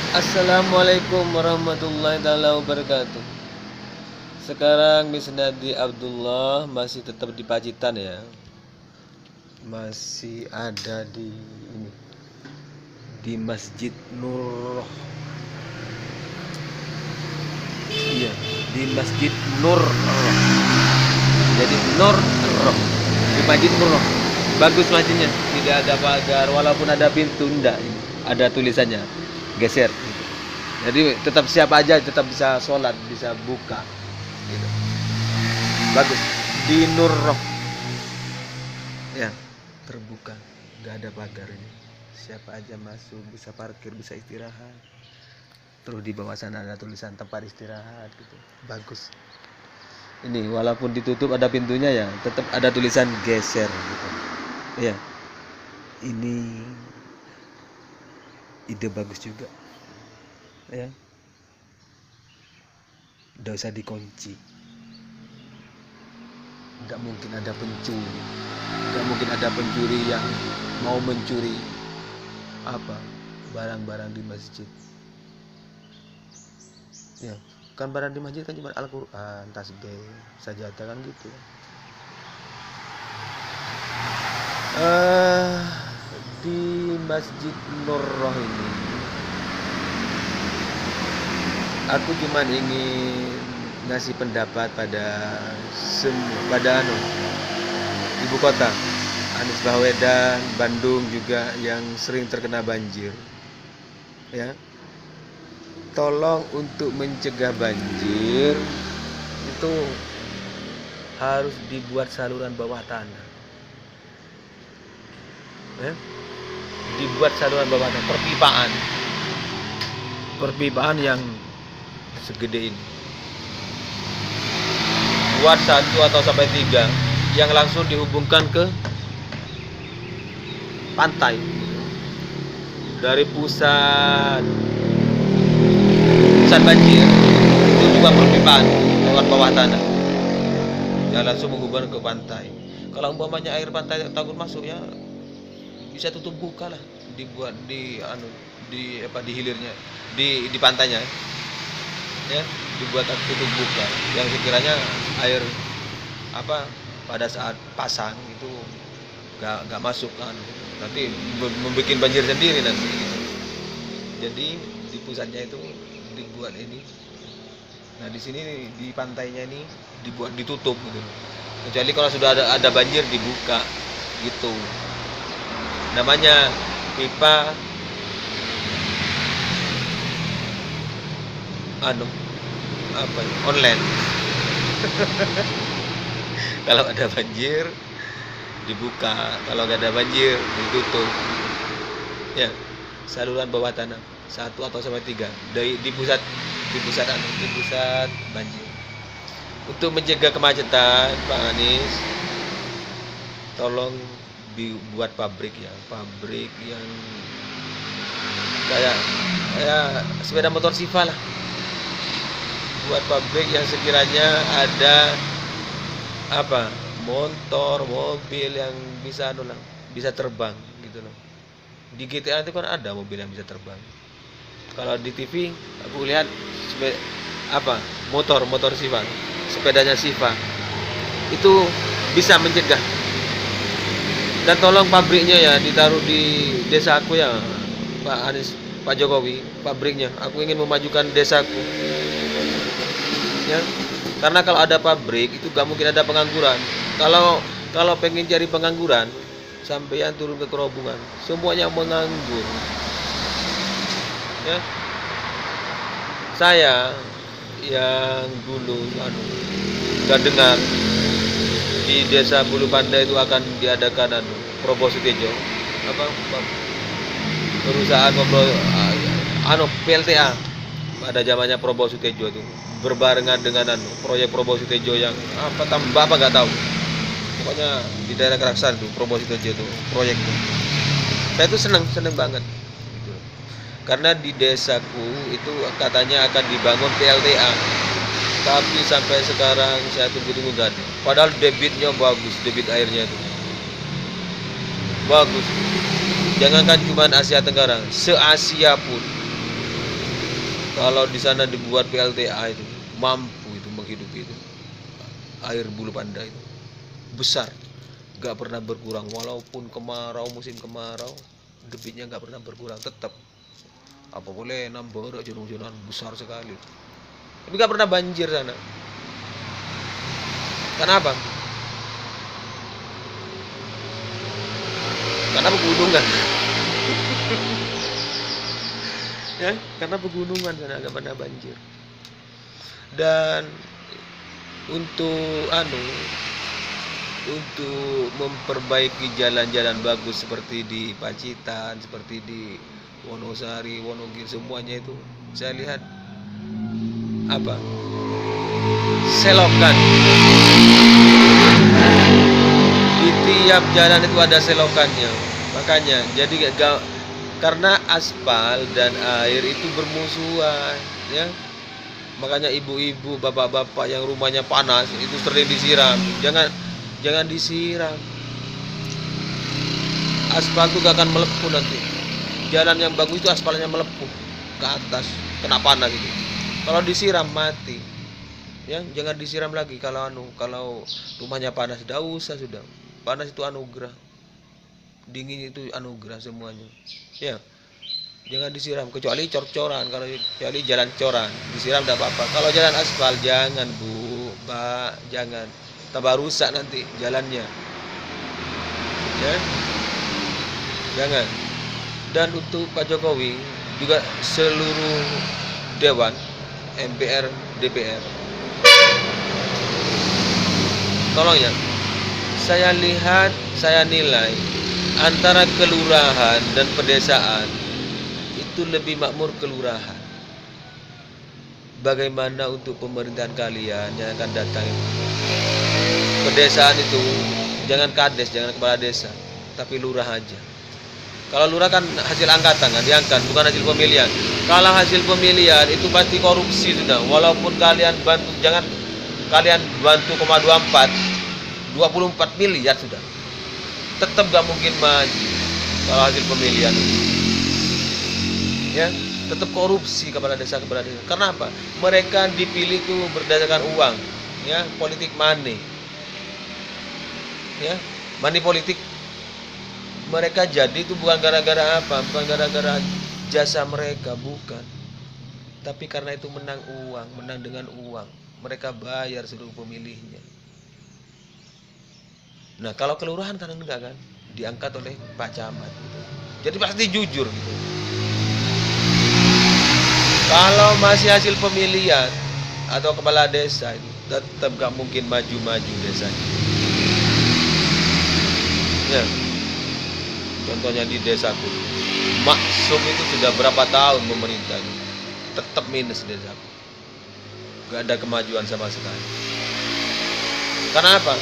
Assalamualaikum warahmatullahi taala wabarakatuh. Sekarang di Senadi Abdullah masih tetap di Pacitan ya. Masih ada di ini, di Masjid Nur. Iya, di Masjid Nur. Jadi Nur di Masjid Nur. Bagus masjidnya, tidak ada pagar walaupun ada pintu enggak. Ada tulisannya geser. Jadi tetap siapa aja tetap bisa sholat, bisa buka gitu. Bagus di Nur ya, terbuka, nggak ada pagar ini, siapa aja masuk, bisa parkir, bisa istirahat. Terus di bawah sana ada tulisan tempat istirahat gitu. Bagus ini, walaupun ditutup ada pintunya ya tetap ada tulisan geser gitu ya. Ini ide bagus juga ya, udah usah dikunci. Nggak mungkin ada pencuri, nggak mungkin ada pencuri yang mau mencuri apa barang-barang di masjid ya. Kan barang di masjid kan cuma Al-Quran, tasbih, sajadah kan gitu. Di Masjid Nur ini aku cuma ingin ngasih pendapat pada ibu kota Anies Baswedan, Bandung juga yang sering terkena banjir ya. Tolong untuk mencegah banjir itu harus dibuat saluran bawah tanah ya. Dibuat saluran bawah tanah, perpipaan yang segede ini, buat 1 atau 3 yang langsung dihubungkan ke pantai. Dari pusat banjir itu juga perpipaan lewat bawah tanah yang langsung menghubungkan ke pantai. Kalau umpamanya air pantai takut masuk ya bisa tutup buka lah, dibuat di di hilirnya, di pantainya ya, dibuat tutup buka yang sekiranya air pada saat pasang itu gak masuk kan, nanti membuat banjir sendiri nanti. Jadi di pusatnya itu dibuat ini, nah di sini di pantainya ini dibuat ditutup gitu, kecuali kalau sudah ada banjir dibuka gitu. Namanya pipa online. Kalau ada banjir dibuka, kalau nggak ada banjir ditutup ya. Saluran bawah tanah 1 atau 3 di pusat banjir. Untuk mencegah kemacetan, Pak Anies tolong dibuat pabrik yang kayak sepeda motor Siva lah. Buat pabrik yang sekiranya ada motor, mobil yang bisa bisa terbang gitu loh. Di GTA itu kan ada mobil yang bisa terbang. Kalau di TV aku lihat motor Siva, sepedanya Siva itu bisa mencegah. Dan tolong pabriknya ya ditaruh di desa aku ya, Pak Anies, Pak Jokowi, pabriknya. Aku ingin memajukan desaku ya. Karena kalau ada pabrik itu gak mungkin ada pengangguran. Kalau pengen cari pengangguran, sampeyan turun ke Kerobungan, semuanya menganggur ya. Saya yang dulu gak dengar di desa Bulu Pandai itu akan diadakan Probosutejo perusahaan PLTA pada zamannya Probosutejo itu, berbarengan dengan proyek Probosutejo yang tambah nggak tahu, pokoknya di daerah Keraksan tuh Probosutejo itu proyek itu. Saya tuh seneng banget gitu. Karena di desaku itu katanya akan dibangun PLTA, tapi sampai sekarang saya tunggu gak ada. Padahal debitnya bagus, debit airnya itu bagus. Jangankan cuma Asia Tenggara, se-Asia pun Kalau di sana dibuat PLTA itu mampu itu menghidupi itu air Bulu Panda itu besar, nggak pernah berkurang walaupun kemarau, musim kemarau debitnya nggak pernah berkurang, tetap apa boleh nambah hujan-hujanan besar sekali, tapi nggak pernah banjir sana. Kenapa? Karena pegunungan. Ya, karena pegunungan sana nggak pernah banjir. Dan untuk untuk memperbaiki jalan-jalan bagus seperti di Pacitan, seperti di Wonosari, Wonogiri, semuanya itu saya lihat apa? Selokan. Di tiap jalan itu ada selokannya. Makanya jadi karena aspal dan air itu bermusuhan, ya. Makanya ibu-ibu, bapak-bapak yang rumahnya panas itu sering disiram. Jangan disiram. Aspal itu gak akan melepuh nanti. Jalan yang bagus itu aspalnya melepuh ke atas, kena panas itu. Kalau disiram mati. Ya, jangan disiram lagi kalau rumahnya panas, tidak usah sudah. Panas itu anugerah. Dingin itu anugerah semuanya. Ya. Jangan disiram kecuali cor-coran, kecuali jalan coran disiram tidak apa-apa. Kalau jalan aspal jangan Bu, Pak, jangan. Tambah rusak nanti jalannya. Ya. Jangan. Dan untuk Pak Jokowi juga seluruh dewan, MPR, DPR. Tolong ya. Saya lihat, saya nilai antara kelurahan dan pedesaan itu lebih makmur kelurahan. Bagaimana untuk pemerintahan kalian yang akan datang? Pedesaan itu jangan kades, jangan kepala desa, tapi lurah aja. Kalau lurah kan hasil angkatan, kan diangkat, bukan hasil pemilihan. Kalau hasil pemilihan itu pasti korupsi sudah. Walaupun kalian bantu, jangan kalian bantu 24 miliar sudah, tetap gak mungkin maju kalau hasil pemilihan itu. Ya, tetap korupsi kepala desa. Karena apa? Mereka dipilih itu berdasarkan uang, ya, politik money. Ya, money politik. Mereka jadi itu bukan gara-gara apa? Bukan gara-gara jasa mereka, bukan. Tapi karena itu menang dengan uang. Mereka bayar seluruh pemilihnya. Nah, kalau kelurahan kan enggak kan? Diangkat oleh Pak Camat gitu. Jadi pasti jujur gitu. Kalau masih hasil pemilihan atau kepala desa itu tetap gak mungkin maju-maju desanya. Ya. Contohnya di desaku, Maksum itu sudah berapa tahun memerintah, tetap minus desaku. Gak ada kemajuan sama sekali. Karena apa?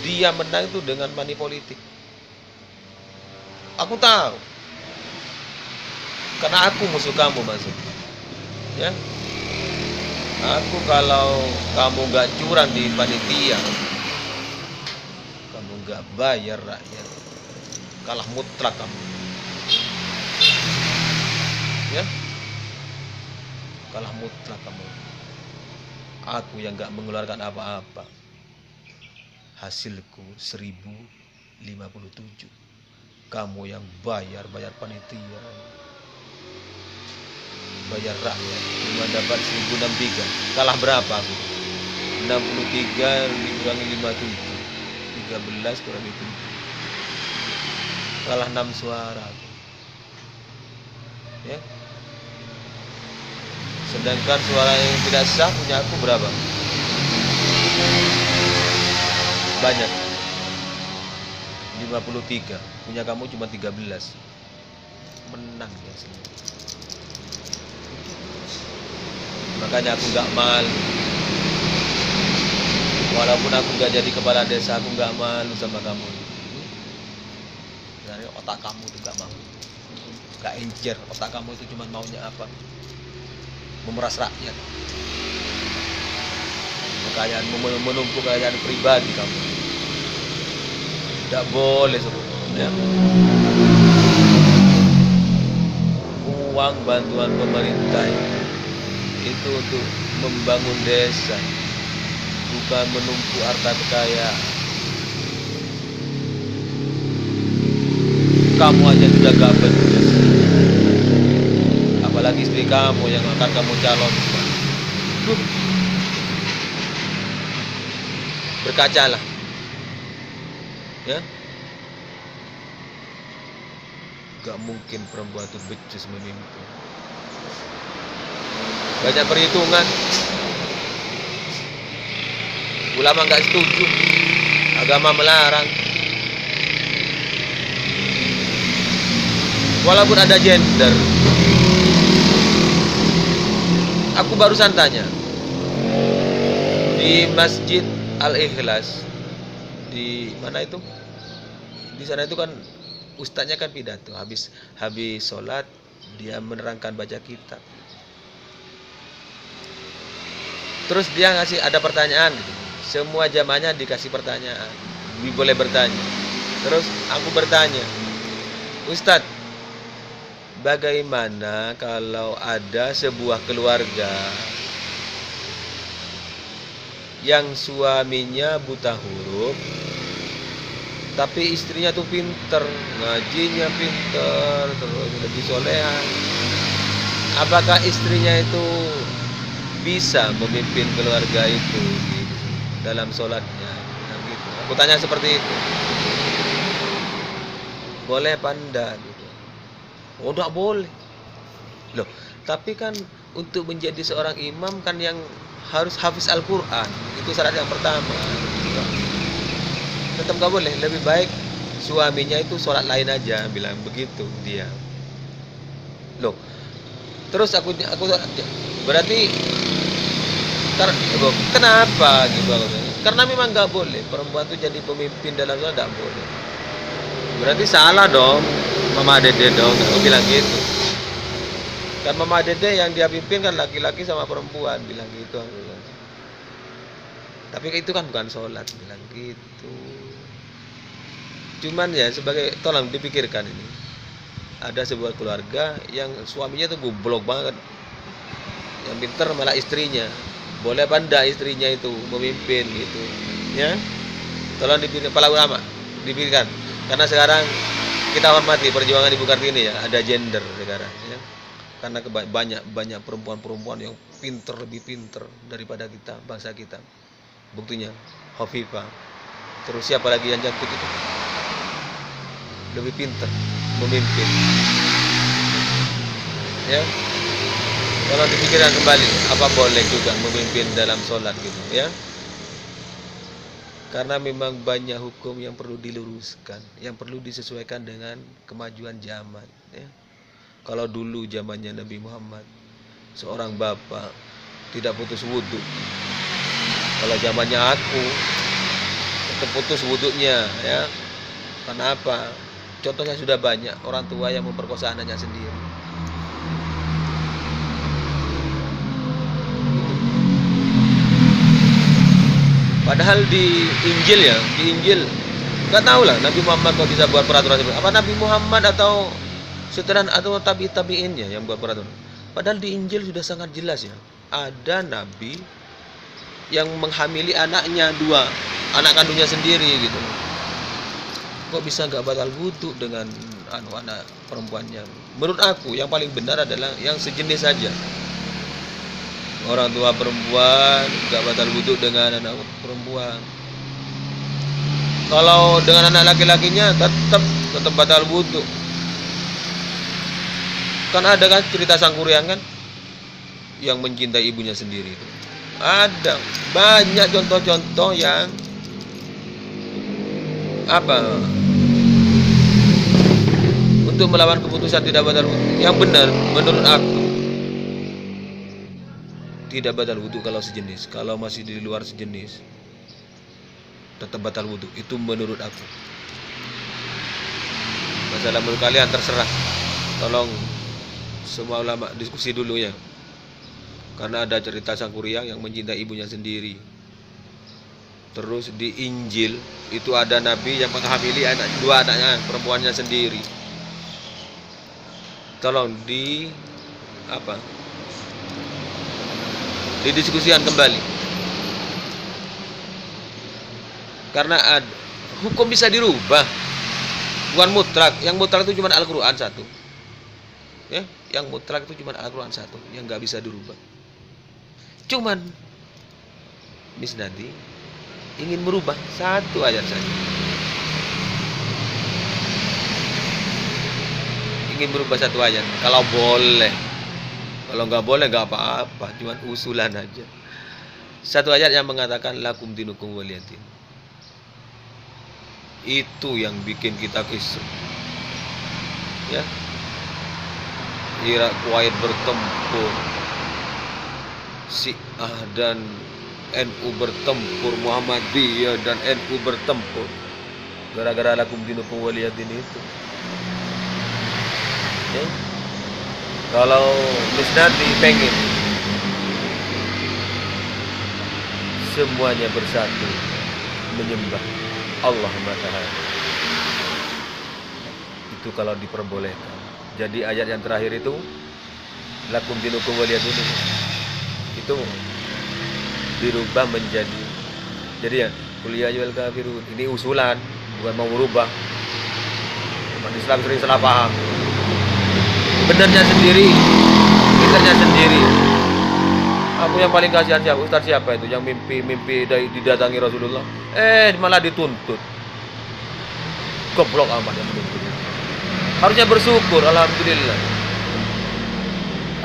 Dia menang itu dengan money politik. Aku tahu. Karena aku musuh kamu, Maksum. Ya, aku kalau kamu gak curang di panitia, kamu gak bayar rakyat, kalah mutlak kamu. Ya, kalah mutlak kamu. Aku yang gak mengeluarkan apa-apa, hasilku 1057. Kamu yang bayar panitia, bayar rakyat, cuma dapat 1063. Kalah berapa aku? 63 dikurangi 57, 13 kurangi 7. Kalah 6 suara aku. Ya. Sedangkan suara yang tidak sah punya aku berapa? Banyak. 53. Punya kamu cuma 13. Menang ya semua. Makanya aku gak malu. Walaupun aku gak jadi kepala desa, aku gak malu sama kamu. Dari otak kamu tuh gak mau, gak encer. Otak kamu itu cuma maunya apa? Memeras rakyat. Kekayaan, menumpuk kekayaan pribadi kamu. Tidak boleh sebetulnya. Uang bantuan pemerintah itu untuk membangun desa, bukan menumpuk harta kekayaan. Kamu aja sudah gak becus, apalagi istri kamu yang akan kamu calonkan. Berkacalah, ya. Gak mungkin perempuan itu becus memimpin. Banyak perhitungan. Ulama gak setuju, agama melarang. Walaupun ada gender. Aku barusan tanya di Masjid Al-Ikhlas, di mana itu? Di sana itu kan ustadznya kan pidato, habis sholat dia menerangkan baca kitab. Terus dia ngasih ada pertanyaan gitu. Semua jamaahnya dikasih pertanyaan, boleh bertanya. Terus aku bertanya, Ustadz, bagaimana kalau ada sebuah keluarga yang suaminya buta huruf, tapi istrinya tuh pinter, ngajinya pinter, terus lebih soleha. Apakah istrinya itu bisa memimpin keluarga itu gitu, dalam sholatnya? Nah, gitu. Aku tanya seperti itu. Boleh apa enggak gitu? Oh, enggak boleh. Loh, tapi kan untuk menjadi seorang imam kan yang harus hafiz Al-Quran. Itu syarat yang pertama. Tetap gak boleh. Lebih baik suaminya itu sholat lain aja, bilang begitu dia. Loh, terus aku berarti kenapa gitu? Karena memang gak boleh perempuan itu jadi pemimpin dalam sholat, gak boleh. Berarti salah dong Mama Dede dong, aku bilang gitu. Kan Mama Dede yang dia pimpin kan laki-laki sama perempuan, bilang gitu. Tapi itu kan bukan sholat, bilang gitu. Cuman ya sebagai, tolong dipikirkan ini. Ada sebuah keluarga yang suaminya tuh goblok banget, yang pinter malah istrinya. Boleh apa enggak istrinya itu memimpin gitu, ya? Tolong dipikirkan, para ulama dipikirkan. Karena sekarang kita hormati perjuangan Ibu Kartini ya, ada gender sekarang ya. Karena banyak perempuan-perempuan yang pinter, lebih pinter daripada kita, bangsa kita. Buktinya Hovifah. Terus siapa lagi yang cantik itu? Lebih pinter memimpin. Ya. Kalau dipikirkan kembali, apa boleh juga memimpin dalam sholat gitu ya? Karena memang banyak hukum yang perlu diluruskan, yang perlu disesuaikan dengan kemajuan zaman. Ya. Kalau dulu zamannya Nabi Muhammad, seorang bapak tidak putus wudhu. Kalau zamannya aku, tetap putus wudhunya, ya. Kenapa? Contohnya sudah banyak orang tua yang memperkosa anaknya sendiri. Padahal di Injil ya, di Injil nggak tahu lah Nabi Muhammad kok bisa buat peraturan seperti apa. Nabi Muhammad atau setelan atau tabiinnya yang buat peraturan. Padahal di Injil sudah sangat jelas ya, ada Nabi yang menghamili anaknya dua, anak kandungnya sendiri gitu. Kok bisa nggak batal wudhu dengan anak perempuannya? Menurut aku yang paling benar adalah yang sejenis saja. Orang tua perempuan nggak batal wudhu dengan anak perempuan. Kalau dengan anak laki-lakinya tetap batal wudhu. Kan ada kan cerita Sangkuriang kan, yang mencintai ibunya sendiri itu. Ada banyak contoh-contoh yang untuk melawan keputusan tidak batal wudhu. Yang benar menurut aku tidak batal wudhu kalau sejenis. Kalau masih di luar sejenis tetap batal wudhu. Itu menurut aku. Masalah menurut kalian terserah. Tolong semua ulama diskusi dulu ya. Karena ada cerita Sangkuriang yang mencintai ibunya sendiri. Terus di Injil itu ada nabi yang menghamili dua anaknya perempuannya sendiri. Tolong didiskusikan kembali. Karena hukum bisa dirubah, bukan mutlak. Yang mutlak itu cuma Al-Quran satu. Ya, yang mutlak itu cuma Al-Quran satu, yang nggak bisa dirubah. Cuman Miss Nadi ingin merubah satu ayat saja. Ingin merubah satu ayat. Kalau boleh, kalau nggak boleh nggak apa-apa, cuma usulan aja. Satu ayat yang mengatakan lakum dinukum waliyadin. Itu yang bikin kita kisruh. Ya, Irak Kuwait bertempur, Syiah dan NU bertempur, Muhammadiyah dan NU bertempur, gara-gara lakum dinukum waliyadin itu. Ya. Kalau Miss Nadi pengen semuanya bersatu menyembah Allah Matahari, itu kalau diperbolehkan. Jadi ayat yang terakhir itu lakum dinukum waliyadin itu dirubah menjadi, jadi ya kuliah ayyuhal kafirun. Ini usulan, bukan mau merubah. Umat Islam sering salah paham. Benarnya sendiri, pintarnya sendiri. Aku yang paling kasihan siapa? Ustaz siapa itu yang mimpi didatangi Rasulullah, malah dituntut. Goblok amat yang menuntut. Harusnya bersyukur, alhamdulillah.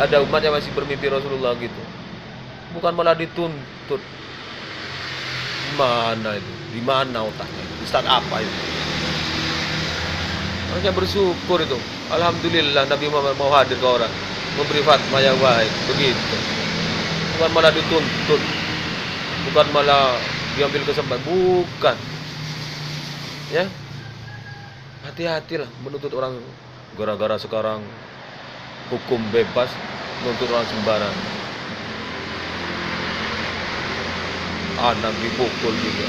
Ada umat yang masih bermimpi Rasulullah gitu. Bukan malah dituntut. Mana itu? Di mana otaknya? Ustaz apa itu? Harusnya bersyukur itu. Alhamdulillah Nabi Muhammad mau hadir ke orang, memberi fatwa yang baik, begitu. Bukan malah dituntut, bukan malah diambil kesempatan, bukan. Ya, hati-hatilah menuntut orang. Gara-gara sekarang hukum bebas, menuntut orang sembarang. Anak dipukul juga,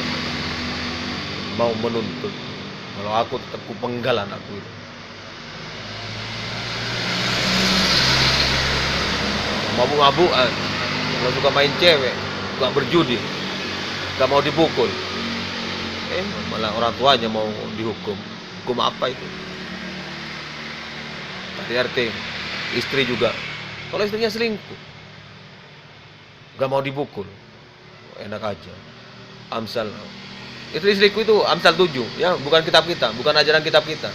mau menuntut. Kalau aku tetap kupenggal anakku itu. Mabuk-mabukan, kalau suka main cewek, suka berjudi, gak mau dipukul, malah orang tuanya mau dihukum. Hukum apa itu? Tadi RT, istri juga. Kalau istrinya selingkuh, gak mau dipukul, enak aja. Amsal, istri selingkuh itu Amsal 7, ya, bukan kitab kita, bukan ajaran kitab kita.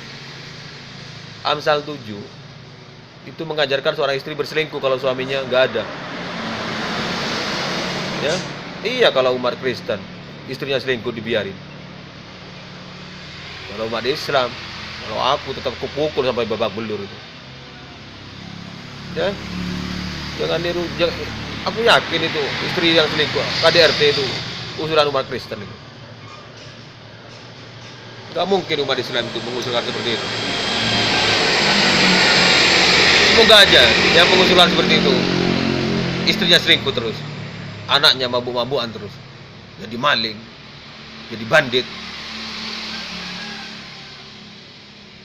Amsal 7 itu mengajarkan seorang istri berselingkuh kalau suaminya nggak ada. Ya, iya, kalau umat Kristen istrinya selingkuh dibiarin. Kalau umat Islam, kalau aku tetap kupukul sampai babak belur itu. Ya, jangan niru. Aku yakin itu istri yang selingkuh KDRT itu usulan umat Kristen itu. Nggak mungkin umat Islam itu mengusulkan seperti itu. Semoga aja yang mengusulkan seperti itu istrinya selingkuh terus, anaknya mabuk-mabukan terus, jadi maling, jadi bandit.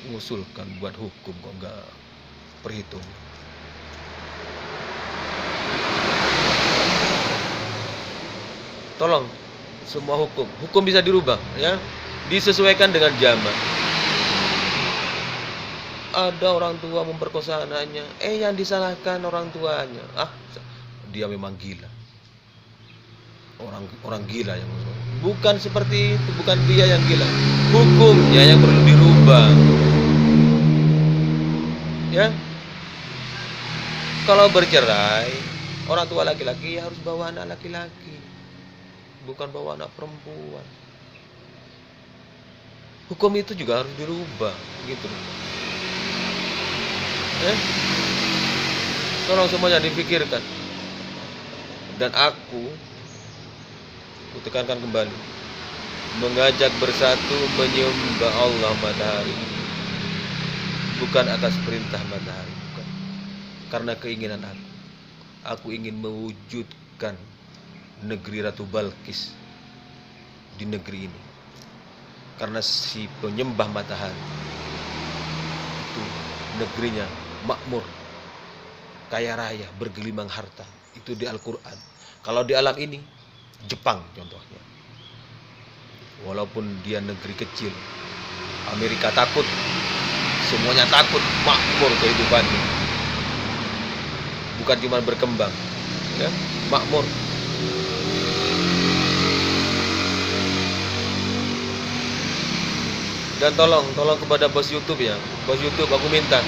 Mengusulkan buat hukum kok nggak perhitung. Tolong, semua hukum bisa dirubah, ya, disesuaikan dengan zaman. Ada orang tua memperkosa anaknya, yang disalahkan orang tuanya. Dia memang gila. Orang gila yang bukan seperti itu, bukan dia yang gila. Hukumnya yang perlu dirubah. Ya. Kalau bercerai, orang tua laki-laki harus bawa anak laki-laki, bukan bawa anak perempuan. Hukum itu juga harus dirubah, gitu. Tolong semuanya dipikirkan. Dan aku tekankan kembali, mengajak bersatu menyembah Allah Matahari, bukan atas perintah matahari, bukan. Karena keinginan aku ingin mewujudkan negeri Ratu Balkis di negeri ini. Karena si penyembah matahari itu negerinya makmur, kaya raya, bergelimang harta. Itu di Al-Quran. Kalau di alam ini, Jepang contohnya. Walaupun dia negeri kecil, Amerika takut, semuanya takut, makmur kehidupannya. Bukan cuma berkembang, ya, makmur. Dan tolong kepada bos YouTube ya, bos YouTube aku minta,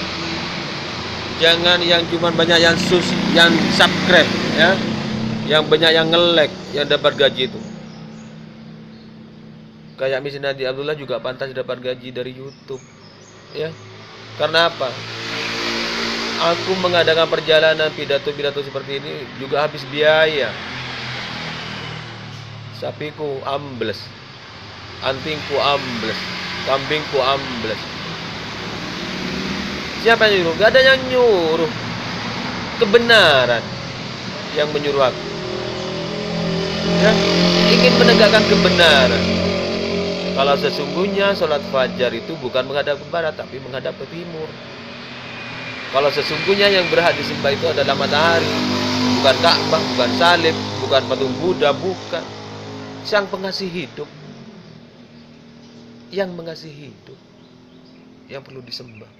jangan yang cuma banyak yang subscribe ya, yang banyak yang nge-like, yang dapat gaji itu. Kayak Miss Nadi Abdullah juga pantas dapat gaji dari YouTube, ya. Karena apa? Aku mengadakan perjalanan pidato-pidato seperti ini juga habis biaya. Sapiku ambles, antingku ambles, kambingku ambles. Siapa yang nyuruh? Gak ada yang nyuruh. Kebenaran yang menyuruh aku, ya, ingin menegakkan kebenaran. Kalau sesungguhnya sholat fajar itu bukan menghadap ke barat, tapi menghadap ke timur. Kalau sesungguhnya yang berhak disembah itu adalah matahari, bukan Ka'bah, bukan salib, bukan patung Buddha, bukan. Sang pengasih hidup, yang mengasihi hidup, yang perlu disembah.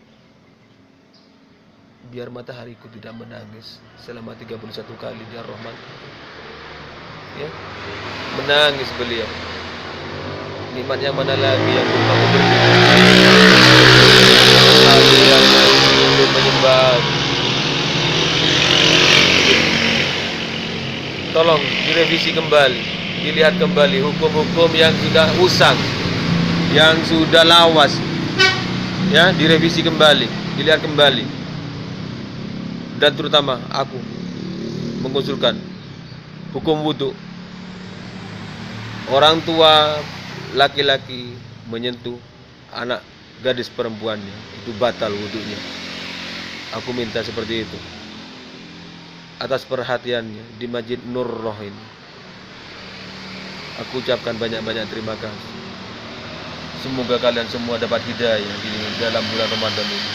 Biar matahariku tidak menangis selama 31 kali di Ar-Rahman, ya, menangis beliau. Nikmat yang mana lagi yang belum kamu beri? Lagi yang belum menyembah. Tolong direvisi kembali, dilihat kembali hukum-hukum yang sudah usang, yang sudah lawas, ya, direvisi kembali, dilihat kembali. Dan terutama aku mengusulkan hukum wudhu. Orang tua laki-laki menyentuh anak gadis perempuannya, itu batal wudhunya. Aku minta seperti itu. Atas perhatiannya di Masjid Nur Roh ini, aku ucapkan banyak-banyak terima kasih. Semoga kalian semua dapat hidayah di dalam bulan Ramadan ini,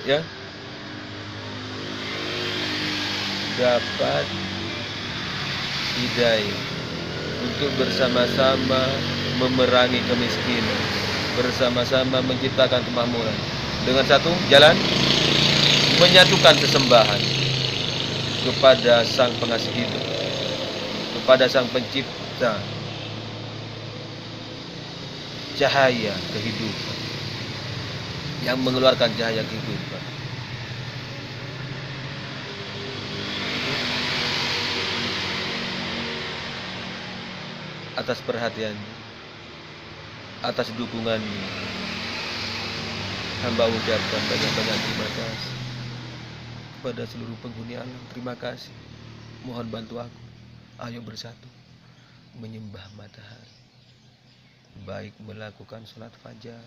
ya, dapat hidayah untuk bersama-sama memerangi kemiskinan, bersama-sama menciptakan kemakmuran. Dengan satu jalan, menyatukan sesembahan kepada Sang Pengasih hidup, kepada Sang Pencipta cahaya kehidupan, yang mengeluarkan cahaya kehidupan. Atas perhatiannya, atas dukungannya, hamba ucapkan banyak-banyak terima kasih kepada seluruh penghuni alam. Terima kasih. Mohon bantu aku. Ayo bersatu menyembah matahari, baik melakukan sholat fajar,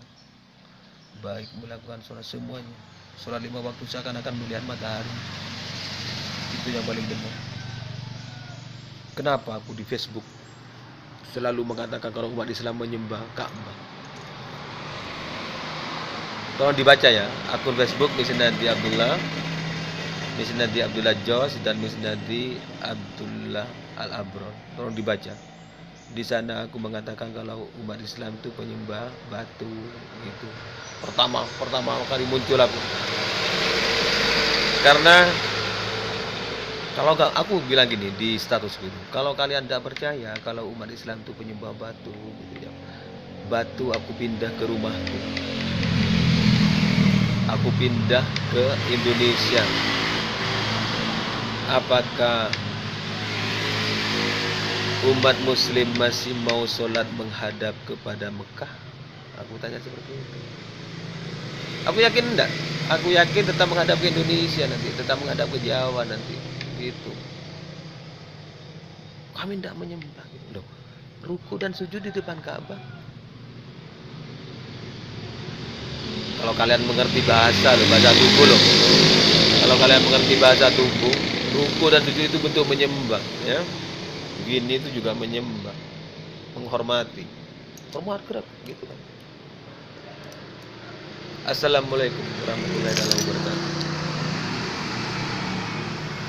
baik melakukan sholat semuanya. Sholat 5 waktu seakan-akan melihat matahari. Itu yang paling benar. Kenapa aku di Facebook selalu mengatakan kalau umat Islam menyembah Ka'bah? Tolong dibaca ya, akun Facebook Miss Nadi Abdullah, Miss Nadi Abdullah Jos, dan Miss Nadi Abdullah Al-Abron. Tolong dibaca. Di sana aku mengatakan kalau umat Islam itu penyembah batu. Itu pertama kali muncul aku. Karena kalau aku bilang gini di status gitu, kalau kalian tidak percaya kalau umat Islam itu penyembah batu, gitu ya, batu aku pindah ke rumahku, aku pindah ke Indonesia. Apakah umat Muslim masih mau sholat menghadap kepada Mekah? Aku tanya seperti itu. Aku yakin enggak? Aku yakin tetap menghadap ke Indonesia nanti, tetap menghadap ke Jawa nanti. Gitu. Kami tidak menyembah gitu loh. Ruku dan sujud di depan Ka'bah. Kalau kalian mengerti bahasa tubuh loh. Kalau kalian mengerti bahasa tubuh, ruku dan sujud itu bentuk menyembah, ya. Gini itu juga menyembah, menghormati. Hormat gerak gitu kan. Assalamualaikum warahmatullahi wabarakatuh.